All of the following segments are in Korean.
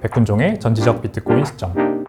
백훈종의 전지적 비트코인 시점.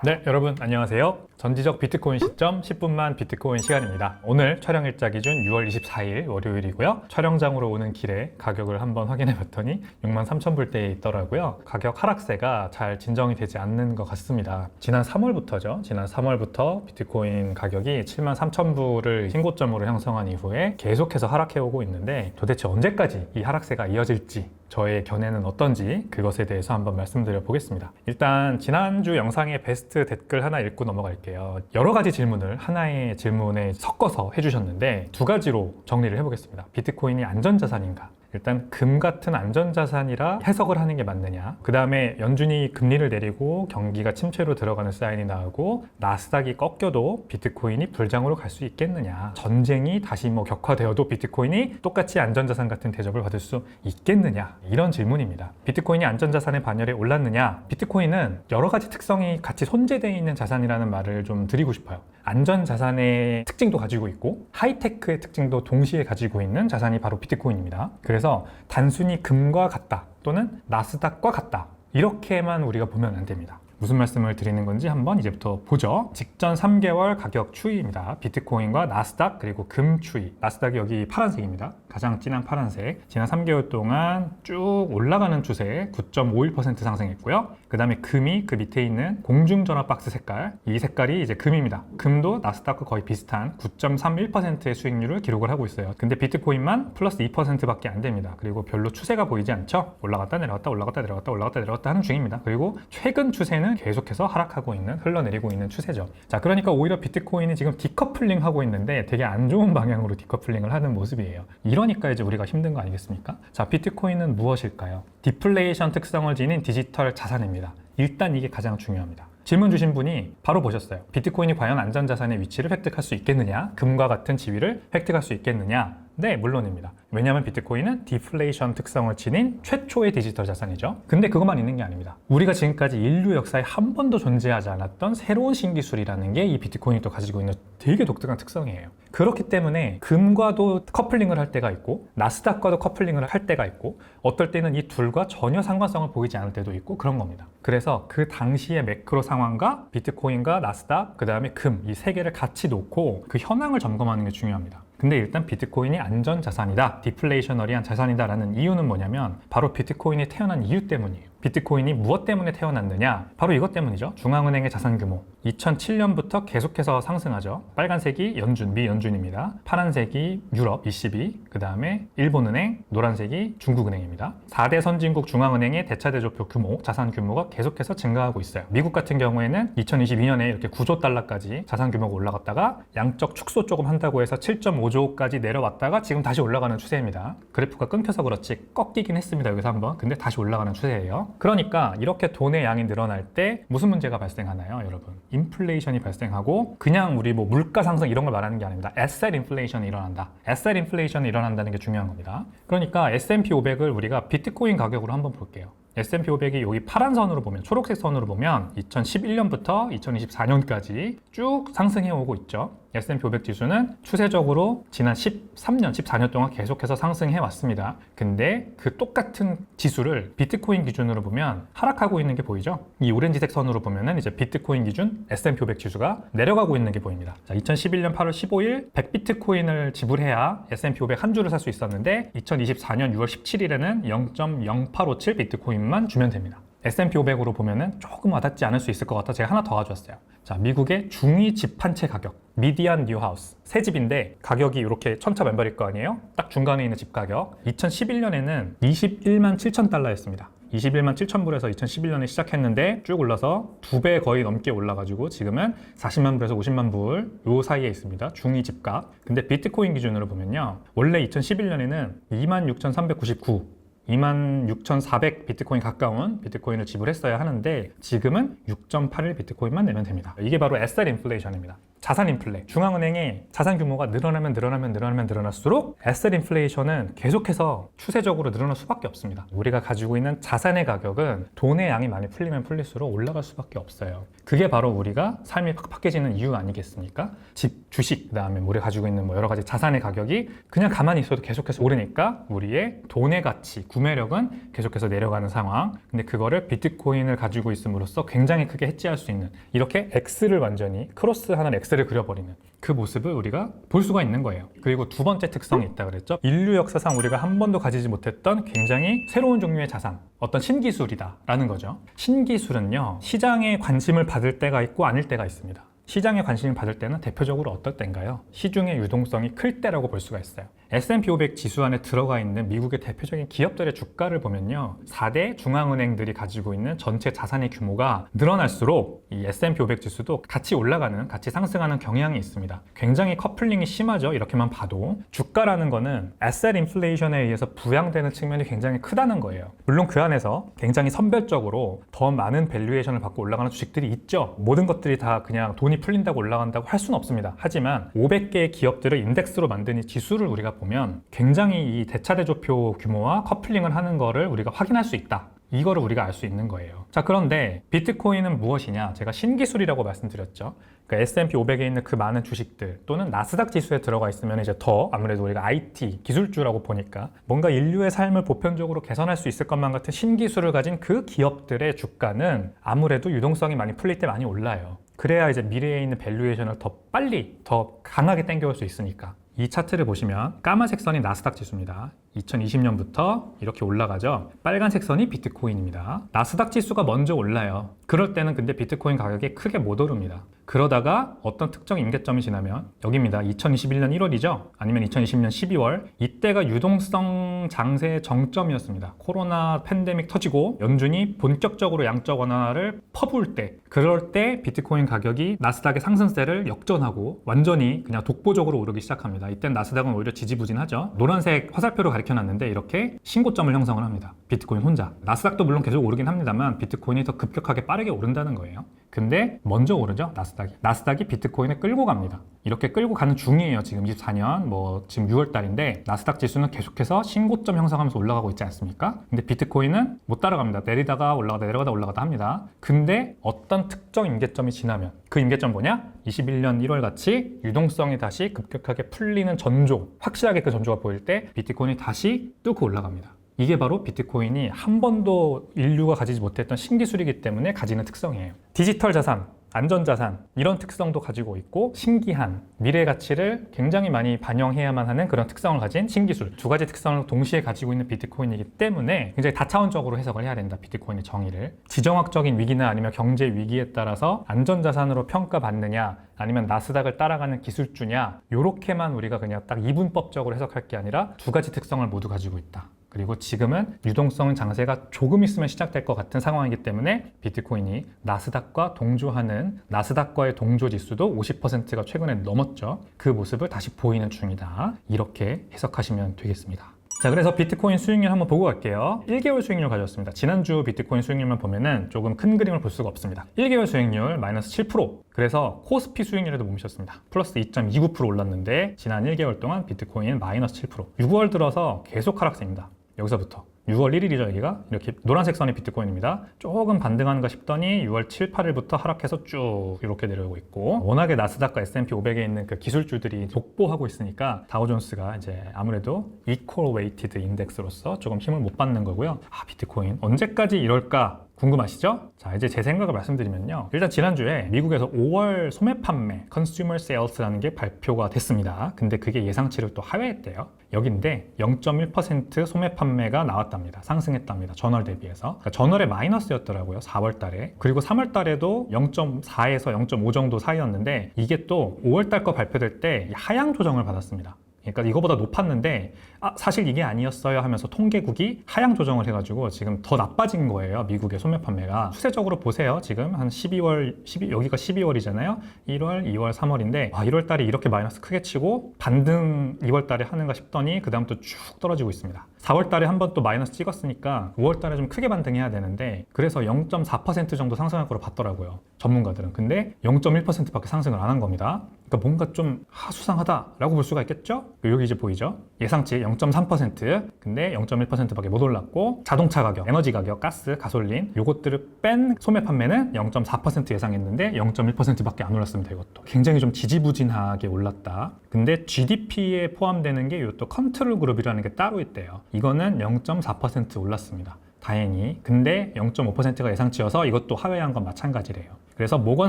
네, 여러분 안녕하세요. 전지적 비트코인 시점 10분만 비트코인 시간입니다. 오늘 촬영 일자 기준 6월 24일 월요일이고요. 촬영장으로 오는 길에 가격을 한번 확인해 봤더니 63,000불대에 있더라고요. 가격 하락세가 잘 진정이 되지 않는 것 같습니다. 지난 3월부터죠. 지난 3월부터 비트코인 가격이 73,000불을 신고점으로 형성한 이후에 계속해서 하락해 오고 있는데 도대체 언제까지 이 하락세가 이어질지 저의 견해는 어떤지 그것에 대해서 한번 말씀드려 보겠습니다. 일단 지난주 영상의 베스트 댓글 하나 읽고 넘어갈게요. 여러 가지 질문을 하나의 질문에 섞어서 해주셨는데 두 가지로 정리를 해보겠습니다. 비트코인이 안전자산인가? 일단 금 같은 안전자산이라 해석을 하는 게 맞느냐, 그 다음에 연준이 금리를 내리고 경기가 침체로 들어가는 사인이 나오고 나스닥이 꺾여도 비트코인이 불장으로 갈 수 있겠느냐, 전쟁이 다시 격화되어도 비트코인이 똑같이 안전자산 같은 대접을 받을 수 있겠느냐, 이런 질문입니다. 비트코인이 안전자산의 반열에 올랐느냐? 비트코인은 여러 가지 특성이 같이 손재되어 있는 자산이라는 말을 좀 드리고 싶어요. 안전자산의 특징도 가지고 있고 하이테크의 특징도 동시에 가지고 있는 자산이 바로 비트코인입니다. 그래서 단순히 금과 같다 또는 나스닥과 같다 이렇게만 우리가 보면 안 됩니다. 무슨 말씀을 드리는 건지 한번 이제부터 보죠. 직전 3개월 가격 추이입니다. 비트코인과 나스닥 그리고 금 추이. 나스닥이 여기 파란색입니다. 가장 진한 파란색. 지난 3개월 동안 쭉 올라가는 추세에 9.51% 상승했고요. 그 다음에 금이 그 밑에 있는 공중전화 박스 색깔, 이 색깔이 이제 금입니다. 금도 나스닥과 거의 비슷한 9.31%의 수익률을 기록을 하고 있어요. 근데 비트코인만 플러스 2%밖에 안 됩니다. 그리고 별로 추세가 보이지 않죠? 올라갔다 내려갔다 올라갔다 내려갔다 올라갔다 내려갔다 하는 중입니다. 그리고 최근 추세는 계속해서 하락하고 있는, 흘러내리고 있는 추세죠. 자, 그러니까 오히려 비트코인이 지금 디커플링 하고 있는데 되게 안 좋은 방향으로 디커플링을 하는 모습이에요. 이러니까 이제 우리가 힘든 거 아니겠습니까? 자, 비트코인은 무엇일까요? 디플레이션 특성을 지닌 디지털 자산입니다. 일단 이게 가장 중요합니다. 질문 주신 분이 바로 보셨어요. 비트코인이 과연 안전자산의 위치를 획득할 수 있겠느냐? 금과 같은 지위를 획득할 수 있겠느냐? 네, 물론입니다. 왜냐하면 비트코인은 디플레이션 특성을 지닌 최초의 디지털 자산이죠. 근데 그것만 있는 게 아닙니다. 우리가 지금까지 인류 역사에 한 번도 존재하지 않았던 새로운 신기술이라는 게 이 비트코인이 또 가지고 있는 되게 독특한 특성이에요. 그렇기 때문에 금과도 커플링을 할 때가 있고 나스닥과도 커플링을 할 때가 있고 어떨 때는 이 둘과 전혀 상관성을 보이지 않을 때도 있고 그런 겁니다. 그래서 그 당시의 매크로 상황과 비트코인과 나스닥, 그 다음에 금, 이 세 개를 같이 놓고 그 현황을 점검하는 게 중요합니다. 근데 일단 비트코인이 안전자산이다, 디플레이셔너리한 자산이다라는 이유는 뭐냐면 바로 비트코인이 태어난 이유 때문이에요. 비트코인이 무엇 때문에 태어났느냐? 바로 이것 때문이죠. 중앙은행의 자산 규모. 2007년부터 계속해서 상승하죠. 빨간색이 연준, 미 연준입니다. 파란색이 유럽, ECB, 그 다음에 일본은행, 노란색이 중국은행입니다. 4대 선진국 중앙은행의 대차대조표 규모, 자산 규모가 계속해서 증가하고 있어요. 미국 같은 경우에는 2022년에 이렇게 9조 달러까지 자산 규모가 올라갔다가 양적 축소 조금 한다고 해서 7.5조까지 내려왔다가 지금 다시 올라가는 추세입니다. 그래프가 끊겨서 그렇지 꺾이긴 했습니다. 여기서 한번. 근데 다시 올라가는 추세예요. 그러니까 이렇게 돈의 양이 늘어날 때 무슨 문제가 발생하나요, 여러분? 인플레이션이 발생하고 그냥 우리 물가 상승 이런 걸 말하는 게 아닙니다. 에셋 인플레이션이 일어난다. 에셋 인플레이션이 일어난다는 게 중요한 겁니다. 그러니까 S&P 500을 우리가 비트코인 가격으로 한번 볼게요. S&P 500이 여기 파란 선으로 보면, 초록색 선으로 보면 2011년부터 2024년까지 쭉 상승해 오고 있죠. S&P 500 지수는 추세적으로 지난 13년, 14년 동안 계속해서 상승해 왔습니다. 근데 그 똑같은 지수를 비트코인 기준으로 보면 하락하고 있는 게 보이죠? 이 오렌지색 선으로 보면은 이제 비트코인 기준 S&P 500 지수가 내려가고 있는 게 보입니다. 자, 2011년 8월 15일 100비트코인을 지불해야 S&P 500 한 주를 살 수 있었는데 2024년 6월 17일에는 0.0857 비트코인만 주면 됩니다. S&P 500으로 보면은 조금 와닿지 않을 수 있을 것 같아 제가 하나 더 가져왔어요. 자, 미국의 중위 집 한 채 가격, 미디안 뉴 하우스, 새 집인데 가격이 이렇게 천차만별일 거 아니에요? 딱 중간에 있는 집 가격. 2011년에는 21만 7천 달러였습니다. 21만 7천 불에서 2011년에 시작했는데 쭉 올라서 2배 거의 넘게 올라가지고 지금은 40만 불에서 50만 불 요 사이에 있습니다. 중위 집값. 근데 비트코인 기준으로 보면요, 원래 2011년에는 26,399 26,400 비트코인 가까운 비트코인을 지불했어야 하는데 지금은 6.81 비트코인만 내면 됩니다. 이게 바로 에셋 인플레이션입니다. 자산 인플레. 중앙은행의 자산 규모가 늘어날수록 에셋 인플레이션은 계속해서 추세적으로 늘어날 수밖에 없습니다. 우리가 가지고 있는 자산의 가격은 돈의 양이 많이 풀리면 풀릴수록 올라갈 수밖에 없어요. 그게 바로 우리가 삶이 팍팍해지는 이유 아니겠습니까? 집, 주식, 그다음에 우리가 가지고 있는 여러 가지 자산의 가격이 그냥 가만히 있어도 계속해서 오르니까 우리의 돈의 가치, 구매력은 계속해서 내려가는 상황. 근데 그거를 비트코인을 가지고 있음으로써 굉장히 크게 해지할 수 있는, 이렇게 X를 완전히 크로스하는 X를 그려버리는 그 모습을 우리가 볼 수가 있는 거예요. 그리고 두 번째 특성이 있다 그랬죠. 인류 역사상 우리가 한 번도 가지지 못했던 굉장히 새로운 종류의 자산, 어떤 신기술이다 라는 거죠. 신기술은요, 시장에 관심을 받을 때가 있고 아닐 때가 있습니다. 시장에 관심을 받을 때는 대표적으로 어떨 때인가요? 시중의 유동성이 클 때라고 볼 수가 있어요. S&P 500 지수 안에 들어가 있는 미국의 대표적인 기업들의 주가를 보면요, 4대 중앙은행들이 가지고 있는 전체 자산의 규모가 늘어날수록 이 S&P 500 지수도 같이 올라가는, 같이 상승하는 경향이 있습니다. 굉장히 커플링이 심하죠. 이렇게만 봐도. 주가라는 거는 에셋 인플레이션에 의해서 부양되는 측면이 굉장히 크다는 거예요. 물론 그 안에서 굉장히 선별적으로 더 많은 밸류에이션을 받고 올라가는 주식들이 있죠. 모든 것들이 다 그냥 돈이 풀린다고 올라간다고 할 수는 없습니다. 하지만 500개의 기업들을 인덱스로 만든 이 지수를 우리가 보면 굉장히 이 대차대조표 규모와 커플링을 하는 거를 우리가 확인할 수 있다. 이거를 우리가 알 수 있는 거예요. 자, 그런데 비트코인은 무엇이냐? 제가 신기술이라고 말씀드렸죠. 그러니까 S&P 500에 있는 그 많은 주식들 또는 나스닥 지수에 들어가 있으면 이제 더 아무래도 우리가 IT, 기술주라고 보니까 뭔가 인류의 삶을 보편적으로 개선할 수 있을 것만 같은 신기술을 가진 그 기업들의 주가는 아무래도 유동성이 많이 풀릴 때 많이 올라요. 그래야 이제 미래에 있는 밸류에이션을 더 빨리, 더 강하게 당겨올 수 있으니까. 이 차트를 보시면 까만색 선이 나스닥 지수입니다. 2020년부터 이렇게 올라가죠. 빨간색 선이 비트코인입니다. 나스닥 지수가 먼저 올라요. 그럴 때는 근데 비트코인 가격이 크게 못 오릅니다. 그러다가 어떤 특정 임계점이 지나면 여기입니다. 2021년 1월이죠. 아니면 2020년 12월. 이때가 유동성 장세의 정점이었습니다. 코로나 팬데믹 터지고 연준이 본격적으로 양적 완화를 퍼부을 때, 그럴 때 비트코인 가격이 나스닥의 상승세를 역전하고 완전히 그냥 독보적으로 오르기 시작합니다. 이땐 나스닥은 오히려 지지부진하죠. 노란색 화살표로 가리켜놨는데 이렇게 신고점을 형성을 합니다. 비트코인 혼자. 나스닥도 물론 계속 오르긴 합니다만 비트코인이 더 급격하게 빠르게 오른다는 거예요. 근데 먼저 오르죠, 나스닥이. 나스닥이 비트코인을 끌고 갑니다. 이렇게 끌고 가는 중이에요. 지금 24년 지금 6월 달인데 나스닥 지수는 계속해서 신고점 형성하면서 올라가고 있지 않습니까? 근데 비트코인은 못 따라갑니다. 내리다가 올라가다 내려가다 올라가다 합니다. 근데 어떤 특정 임계점이 지나면, 그 임계점 뭐냐? 21년 1월 같이 유동성이 다시 급격하게 풀리는 전조, 확실하게 그 전조가 보일 때 비트코인이 다시 뚫고 올라갑니다. 이게 바로 비트코인이 한 번도 인류가 가지지 못했던 신기술이기 때문에 가지는 특성이에요. 디지털 자산, 안전자산, 이런 특성도 가지고 있고 신기한 미래 가치를 굉장히 많이 반영해야만 하는 그런 특성을 가진 신기술, 두 가지 특성을 동시에 가지고 있는 비트코인이기 때문에 굉장히 다차원적으로 해석을 해야 된다. 비트코인의 정의를. 지정학적인 위기나 아니면 경제 위기에 따라서 안전자산으로 평가받느냐 아니면 나스닥을 따라가는 기술주냐, 요렇게만 우리가 그냥 딱 이분법적으로 해석할 게 아니라 두 가지 특성을 모두 가지고 있다. 그리고 지금은 유동성 장세가 조금 있으면 시작될 것 같은 상황이기 때문에 비트코인이 나스닥과 동조하는, 나스닥과의 동조 지수도 50%가 최근에 넘었죠. 그 모습을 다시 보이는 중이다. 이렇게 해석하시면 되겠습니다. 자, 그래서 비트코인 수익률 한번 보고 갈게요. 1개월 수익률 가져왔습니다. 지난주 비트코인 수익률만 보면은 조금 큰 그림을 볼 수가 없습니다. 1개월 수익률 마이너스 7%. 그래서 코스피 수익률에도 못 미쳤습니다. 플러스 2.29% 올랐는데 지난 1개월 동안 비트코인 마이너스 7%. 6월 들어서 계속 하락세입니다. 여기서부터 6월 1일이죠. 여기가 이렇게 노란색 선이 비트코인입니다. 조금 반등하는가 싶더니 6월 7, 8일부터 하락해서 쭉 이렇게 내려오고 있고, 워낙에 나스닥과 S&P 500에 있는 그 기술주들이 독보하고 있으니까 다우존스가 이제 아무래도 이퀄 웨이티드 인덱스로서 조금 힘을 못 받는 거고요. 비트코인 언제까지 이럴까 궁금하시죠? 자, 이제 제 생각을 말씀드리면요. 일단 지난주에 미국에서 5월 소매 판매, consumer sales라는 게 발표가 됐습니다. 근데 그게 예상치를 또 하회했대요. 여긴데 0.1% 소매 판매가 나왔답니다. 상승했답니다. 전월 대비해서. 그러니까 전월에 마이너스였더라고요. 4월 달에. 그리고 3월 달에도 0.4에서 0.5 정도 사이였는데 이게 또 5월 달 거 발표될 때 하향 조정을 받았습니다. 그러니까 이거보다 높았는데 사실 이게 아니었어요 하면서 통계국이 하향 조정을 해가지고 지금 더 나빠진 거예요. 미국의 소매 판매가. 추세적으로 보세요. 지금 한 12월, 여기가 12월이잖아요. 1월, 2월, 3월인데 1월 달에 이렇게 마이너스 크게 치고 반등 2월 달에 하는가 싶더니 그 다음부터 쭉 떨어지고 있습니다. 4월 달에 한 번 또 마이너스 찍었으니까 5월 달에 좀 크게 반등해야 되는데 그래서 0.4% 정도 상승할 거로 봤더라고요. 전문가들은. 근데 0.1%밖에 상승을 안 한 겁니다. 그러니까 뭔가 좀 수상하다라고 볼 수가 있겠죠? 여기 이제 보이죠? 예상치 0.3%, 근데 0.1%밖에 못 올랐고, 자동차 가격, 에너지 가격, 가스, 가솔린 요것들을 뺀 소매 판매는 0.4% 예상했는데 0.1%밖에 안 올랐습니다. 이것도 굉장히 좀 지지부진하게 올랐다. 근데 GDP에 포함되는 게 이것도 컨트롤 그룹이라는 게 따로 있대요. 이거는 0.4% 올랐습니다. 다행히. 근데 0.5%가 예상치여서 이것도 하회한 건 마찬가지래요. 그래서 모건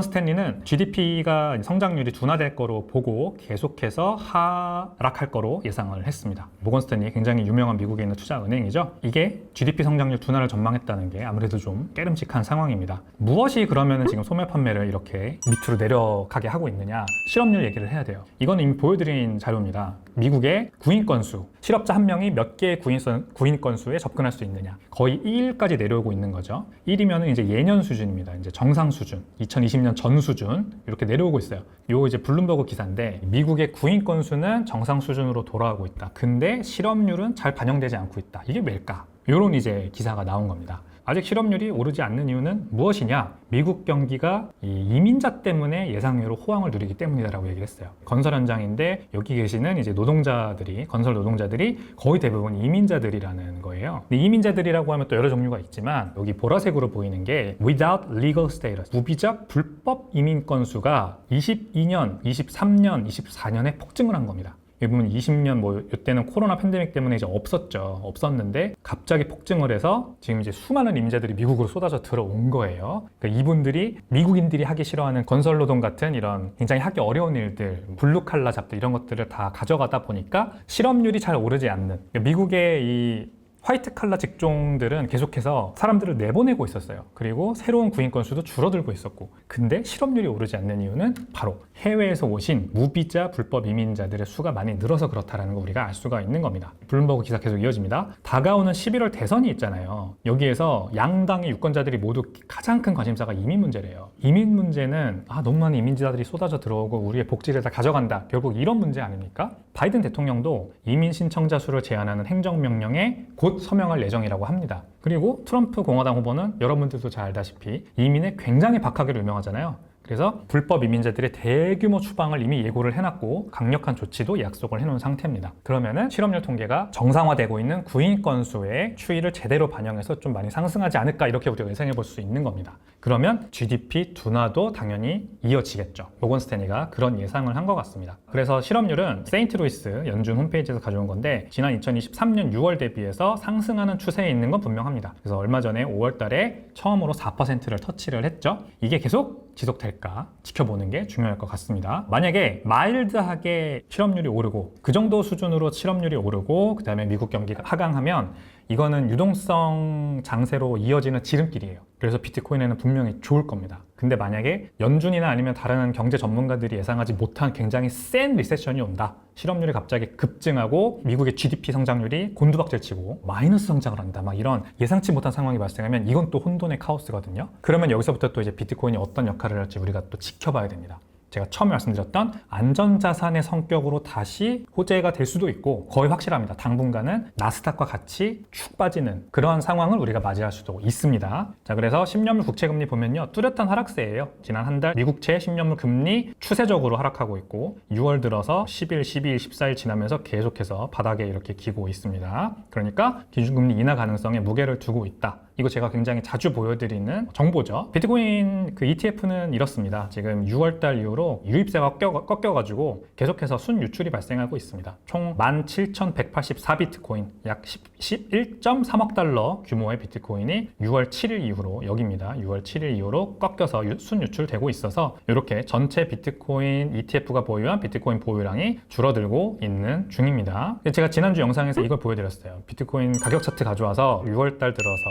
스탠리는 GDP가 성장률이 둔화될 거로 보고 계속해서 하락할 거로 예상을 했습니다. 모건 스탠리 굉장히 유명한 미국에 있는 투자은행이죠. 이게 GDP 성장률 둔화를 전망했다는 게 아무래도 좀 깨름직한 상황입니다. 무엇이 그러면 지금 소매 판매를 이렇게 밑으로 내려가게 하고 있느냐? 실업률 얘기를 해야 돼요. 이건 이미 보여드린 자료입니다. 미국의 구인 건수, 실업자 한 명이 몇 개의 구인 건수에 접근할 수 있느냐. 거의 1까지 내려오고 있는 거죠. 1이면 이제 예년 수준입니다. 이제 정상 수준, 2020년 전 수준 이렇게 내려오고 있어요. 요 이제 블룸버그 기사인데 미국의 구인 건수는 정상 수준으로 돌아오고 있다. 근데 실업률은 잘 반영되지 않고 있다. 이게 왜일까? 요런 이제 기사가 나온 겁니다. 아직 실업률이 오르지 않는 이유는 무엇이냐? 미국 경기가 이민자 때문에 예상외로 호황을 누리기 때문이다라고 얘기를 했어요. 건설 현장인데 여기 계시는 이제 노동자들이, 건설 노동자들이 거의 대부분 이민자들이라는 거예요. 근데 이민자들이라고 하면 또 여러 종류가 있지만 여기 보라색으로 보이는 게 without legal status, 무비자 불법 이민 건수가 22년, 23년, 24년에 폭증을 한 겁니다. 여기 보면 20년 이때는 코로나 팬데믹 때문에 이제 없었는데 갑자기 폭증을 해서 지금 이제 수많은 이민자들이 미국으로 쏟아져 들어온 거예요. 그러니까 이분들이 미국인들이 하기 싫어하는 건설 노동 같은 이런 굉장히 하기 어려운 일들, 블루칼라 잡들 이런 것들을 다 가져가다 보니까 실업률이 잘 오르지 않는, 그러니까 미국의 이 화이트 칼라 직종들은 계속해서 사람들을 내보내고 있었어요. 그리고 새로운 구인 건수도 줄어들고 있었고, 근데 실업률이 오르지 않는 이유는 바로 해외에서 오신 무비자 불법 이민자들의 수가 많이 늘어서 그렇다는 거 우리가 알 수가 있는 겁니다. 블룸버그 기사 계속 이어집니다. 다가오는 11월 대선이 있잖아요. 여기에서 양당의 유권자들이 모두 가장 큰 관심사가 이민 문제래요. 이민 문제는 너무 많은 이민자들이 쏟아져 들어오고 우리의 복지를 다 가져간다. 결국 이런 문제 아닙니까? 바이든 대통령도 이민 신청자 수를 제한하는 행정명령에 곧 서명할 예정이라고 합니다. 그리고 트럼프 공화당 후보는 여러분들도 잘 알다시피 이민에 굉장히 박하기로 유명하잖아요. 그래서 불법 이민자들의 대규모 추방을 이미 예고를 해놨고 강력한 조치도 약속을 해놓은 상태입니다. 그러면은 실업률 통계가 정상화되고 있는 구인 건수의 추이를 제대로 반영해서 좀 많이 상승하지 않을까, 이렇게 우리가 예상해 볼 수 있는 겁니다. 그러면 GDP 둔화도 당연히 이어지겠죠. 모건 스탠리가 그런 예상을 한 것 같습니다. 그래서 실업률은 세인트루이스 연준 홈페이지에서 가져온 건데 지난 2023년 6월 대비해서 상승하는 추세에 있는 건 분명합니다. 그래서 얼마 전에 5월 달에 처음으로 4%를 터치를 했죠. 이게 계속 지속될까 지켜보는 게 중요할 것 같습니다. 만약에 마일드하게 실업률이 오르고 그 정도 수준으로 실업률이 오르고 그 다음에 미국 경기가 하강하면 이거는 유동성 장세로 이어지는 지름길이에요. 그래서 비트코인에는 분명히 좋을 겁니다. 근데 만약에 연준이나 아니면 다른 경제 전문가들이 예상하지 못한 굉장히 센 리세션이 온다. 실업률이 갑자기 급증하고 미국의 GDP 성장률이 곤두박질치고 마이너스 성장을 한다. 막 이런 예상치 못한 상황이 발생하면 이건 또 혼돈의 카오스거든요. 그러면 여기서부터 또 이제 비트코인이 어떤 역할을 할지 우리가 또 지켜봐야 됩니다. 제가 처음에 말씀드렸던 안전자산의 성격으로 다시 호재가 될 수도 있고 거의 확실합니다. 당분간은 나스닥과 같이 축 빠지는 그런 상황을 우리가 맞이할 수도 있습니다. 자, 그래서 10년물 국채금리 보면요, 뚜렷한 하락세예요. 지난 한 달 미국채 10년물 금리 추세적으로 하락하고 있고 6월 들어서 10일, 12일, 14일 지나면서 계속해서 바닥에 이렇게 기고 있습니다. 그러니까 기준금리 인하 가능성에 무게를 두고 있다. 이거 제가 굉장히 자주 보여드리는 정보죠. 비트코인 그 ETF는 이렇습니다. 지금 6월달 이후로 유입세가 꺾여가지고 계속해서 순유출이 발생하고 있습니다. 총 17,184비트코인, 약 11.3억 달러 규모의 비트코인이 6월 7일 이후로, 여기입니다. 6월 7일 이후로 꺾여서 순유출되고 있어서 이렇게 전체 비트코인 ETF가 보유한 비트코인 보유량이 줄어들고 있는 중입니다. 제가 지난주 영상에서 이걸 보여드렸어요. 비트코인 가격 차트 가져와서 6월달 들어서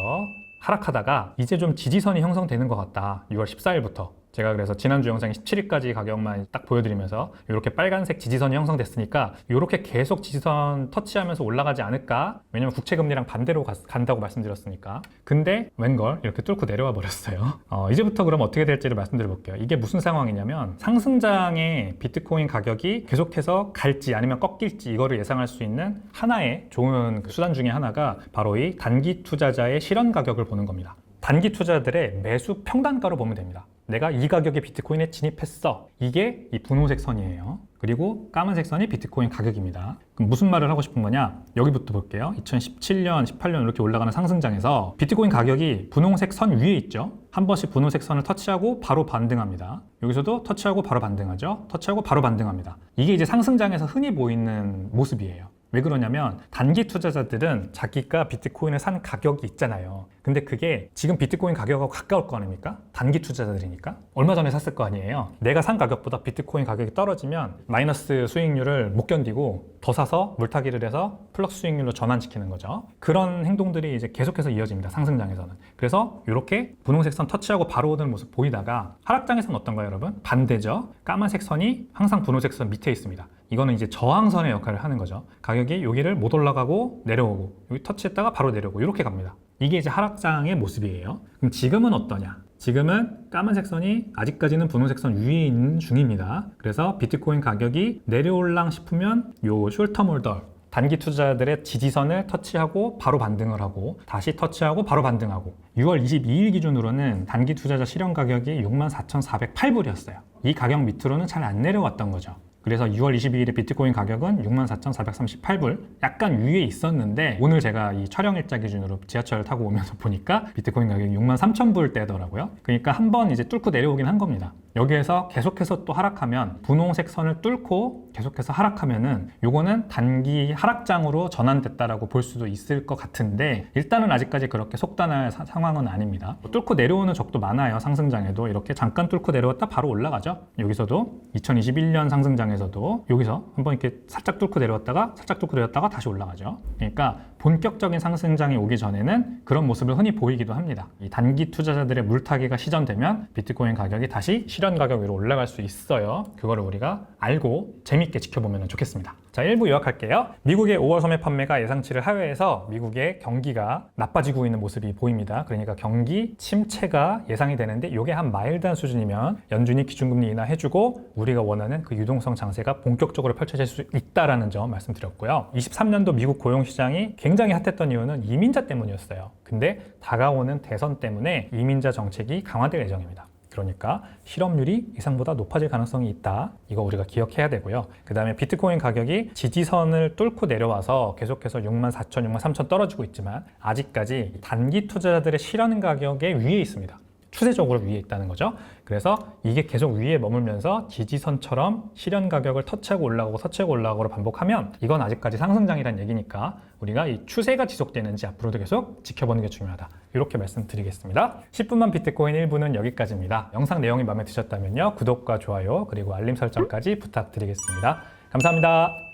하락하다가 이제 좀 지지선이 형성되는 것 같다. 6월 14일부터. 제가 그래서 지난주 영상 17일까지 가격만 딱 보여드리면서 이렇게 빨간색 지지선이 형성됐으니까 이렇게 계속 지지선 터치하면서 올라가지 않을까? 왜냐면 국채금리랑 반대로 간다고 말씀드렸으니까. 근데 웬걸 이렇게 뚫고 내려와 버렸어요. 이제부터 그럼 어떻게 될지를 말씀드려 볼게요. 이게 무슨 상황이냐면 상승장의 비트코인 가격이 계속해서 갈지 아니면 꺾일지 이거를 예상할 수 있는 하나의 좋은 수단 중에 하나가 바로 이 단기 투자자의 실현 가격을 보는 겁니다. 단기 투자들의 매수 평단가로 보면 됩니다. 내가 이 가격의 비트코인에 진입했어. 이게 이 분홍색 선이에요. 그리고 까만색 선이 비트코인 가격입니다. 그럼 무슨 말을 하고 싶은 거냐? 여기부터 볼게요. 2017년, 18년 이렇게 올라가는 상승장에서 비트코인 가격이 분홍색 선 위에 있죠. 한 번씩 분홍색 선을 터치하고 바로 반등합니다. 여기서도 터치하고 바로 반등하죠. 터치하고 바로 반등합니다. 이게 이제 상승장에서 흔히 보이는 모습이에요. 왜 그러냐면 단기 투자자들은 자기가 비트코인을 산 가격이 있잖아요. 근데 그게 지금 비트코인 가격하고 가까울 거 아닙니까? 단기 투자자들이니까. 얼마 전에 샀을 거 아니에요. 내가 산 가격보다 비트코인 가격이 떨어지면 마이너스 수익률을 못 견디고 더 사서 물타기를 해서 플러스 수익률로 전환시키는 거죠. 그런 행동들이 이제 계속해서 이어집니다. 상승장에서는. 그래서 이렇게 분홍색 선 터치하고 바로 오는 모습 보이다가 하락장에서는 어떤가요, 여러분? 반대죠. 까만색 선이 항상 분홍색 선 밑에 있습니다. 이거는 이제 저항선의 역할을 하는 거죠. 가격이 여기를 못 올라가고 내려오고 여기 터치했다가 바로 내려오고 이렇게 갑니다. 이게 이제 하락장의 모습이에요. 그럼 지금은 어떠냐? 지금은 까만색 선이 아직까지는 분홍색 선 위에 있는 중입니다. 그래서 비트코인 가격이 내려올랑 싶으면 요 숄텀 홀더 단기 투자자들의 지지선을 터치하고 바로 반등을 하고 다시 터치하고 바로 반등하고 6월 22일 기준으로는 단기 투자자 실현 가격이 64,408불이었어요. 이 가격 밑으로는 잘 안 내려왔던 거죠. 그래서 6월 22일에 비트코인 가격은 64,438불 약간 위에 있었는데 오늘 제가 이 촬영 일자 기준으로 지하철을 타고 오면서 보니까 비트코인 가격이 63,000불대더라고요. 그러니까 한번 이제 뚫고 내려오긴 한 겁니다. 여기에서 계속해서 또 하락하면 분홍색 선을 뚫고 계속해서 하락하면은 요거는 단기 하락장으로 전환됐다라고 볼 수도 있을 것 같은데 일단은 아직까지 그렇게 속단할 상황은 아닙니다. 뚫고 내려오는 적도 많아요. 상승장에도 이렇게 잠깐 뚫고 내려왔다 바로 올라가죠. 여기서도 2021년 상승장에서도 여기서 한번 이렇게 살짝 뚫고 내려왔다가 살짝 뚫고 내려왔다가 다시 올라가죠. 그러니까 본격적인 상승장이 오기 전에는 그런 모습을 흔히 보이기도 합니다. 이 단기 투자자들의 물타기가 시전되면 비트코인 가격이 다시 실현 가격 위로 올라갈 수 있어요. 그거를 우리가 알고 재밌게 지켜보면 좋겠습니다. 자, 1부 요약할게요. 미국의 5월 소매 판매가 예상치를 하회해서 미국의 경기가 나빠지고 있는 모습이 보입니다. 그러니까 경기 침체가 예상이 되는데 이게 한 마일드한 수준이면 연준이 기준금리 인하해주고 우리가 원하는 그 유동성 장세가 본격적으로 펼쳐질 수 있다라는 점 말씀드렸고요. 23년도 미국 고용시장이 굉장히 핫했던 이유는 이민자 때문이었어요. 근데 다가오는 대선 때문에 이민자 정책이 강화될 예정입니다. 그러니까 실업률이 예상보다 높아질 가능성이 있다. 이거 우리가 기억해야 되고요. 그 다음에 비트코인 가격이 지지선을 뚫고 내려와서 계속해서 64,000, 63,000 떨어지고 있지만 아직까지 단기 투자자들의 실현 가격의 위에 있습니다. 추세적으로 위에 있다는 거죠. 그래서 이게 계속 위에 머물면서 지지선처럼 실현 가격을 터치하고 올라가고로 반복하면 이건 아직까지 상승장이란 얘기니까 우리가 이 추세가 지속되는지 앞으로도 계속 지켜보는 게 중요하다. 이렇게 말씀드리겠습니다. 10분만 비트코인 1부는 여기까지입니다. 영상 내용이 마음에 드셨다면요. 구독과 좋아요 그리고 알림 설정까지 부탁드리겠습니다. 감사합니다.